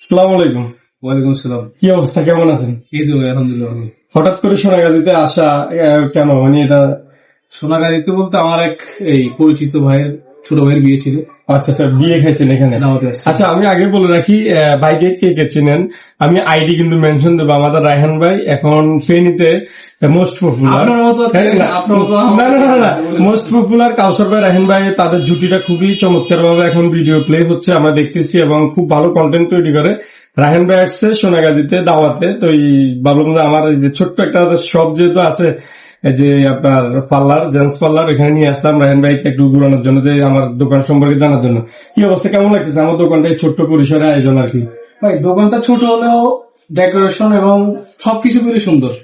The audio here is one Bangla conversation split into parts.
আসসালামু আলাইকুম। ওয়ালাইকুম আসসালাম। কি অবস্থা, কেমন আছেন? এই তো আলহামদুলিল্লাহ ভালো। হঠাৎ করে সোনাগাজীতে আসা কেন, মানে এটা? সোনাগাড়িতে বলতে আমার এক এই পরিচিত ভাইয়ের ছোট ভাইয়ের বিয়ে ছিল। আচ্ছা আচ্ছা, বিয়ে খাইছেন এখানে? দাওয়াতে আসছি। আচ্ছা, আমি আগে বলে রাখি ভাইকে কে কে চিনেন। আমি আইডি কিন্তু মেনশন দেবো। আমাদের রায়হান ভাই এখন ফেনীতে মোস্ট পপুলার। আপনার মতো না, মোস্ট পপুলার কাউসার ভাই, রায়হান ভাই, তাদের জুটিটা খুবই চমৎকার ভাবে এখন ভিডিও প্লে হচ্ছে, আমরা দেখতেছি, এবং খুব ভালো কন্টেন্ট তৈরি করে। রায়হান ভাই আসছে সোনাগাজীতে দাওয়াতে, তো এই ভাবলাম যে আমার এই যে ছোট্ট একটা শপ যেহেতু আছে, এই যে আপনার পার্লার, জেন্টস পার্লার, এখানে নিয়ে আসলাম রায়হান ভাইকে একটু ঘুরানোর জন্য, যে আমার দোকান সম্পর্কে জানার জন্য। কি অবস্থা, কেমন লাগতেছে আমার দোকানটা, এই ছোট্ট পরিসরে আয়োজন আর কি? ভাই দোকানটা ছোট হলেও ডেকোরেশন এবং সবকিছু মিলে সুন্দর।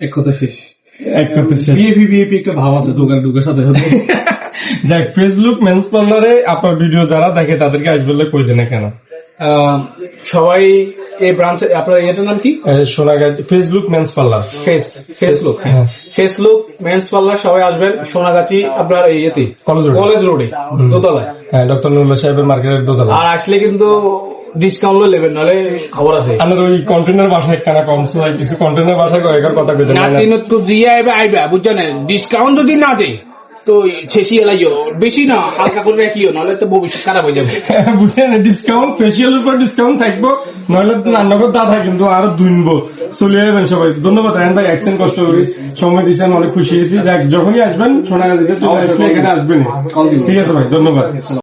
এক কথা শেষ, এক কথা শেষ। বিএপি একটা ভাব আছে দোকান ঢুকার সাথে সাথে। যাক, ফেসবুক মেন্স পার্লারে আপনার ভিডিও যারা দেখে তাদেরকে আসবে বলে কই দেন কেন? সবাই এই ব্রাঞ্চে, আপনার এটার নাম কি? Sonagazi Facebook men's parlour. Facelook, হ্যাঁ ফেসলুক মেন্স পার্লার। সবাই আসবেন সোনাগাছি আপনার ইয়েতে কলেজ রোডে দোতলায়, হ্যাঁ, ডক্টর নুরুল্লাহ সাহেবের মার্কেটের দোতলা। আর আসলে কিন্তু ডিসকাউন্ট নেবেন, নাহলে খবর আছে। আমার ওই কন্টেনার বাসায় কেনা কমছে, কিছু কন্টেনার বাসায় কয়েকবার কথা কইতেন না, তো দিয়ে আইবা বুঝছেন, ডিসকাউন্ট যদি না দেয় তো শেষই এলাইও, বেশি না হালকা করে রাখিও, নাহলে তো ভবিষ্যৎ খারাপ হয়ে যাবে। বুঝলেন, ডিসকাউন্ট ফেসিয়াল উপর ডিসকাউন্ট থাকবো, নইলে রান্নাঘর দাদা কিন্তু আরো দুইনবো। চলে যাবেন সবাই। ধন্যবাদ রায়হান ভাই, একদিন কষ্ট করি সময় দিচ্ছেন, অনেক খুশি হয়েছি। যখনই আসবেন সোনাগাজীতে এখানে আসবেন। ঠিক আছে ভাই, ধন্যবাদ।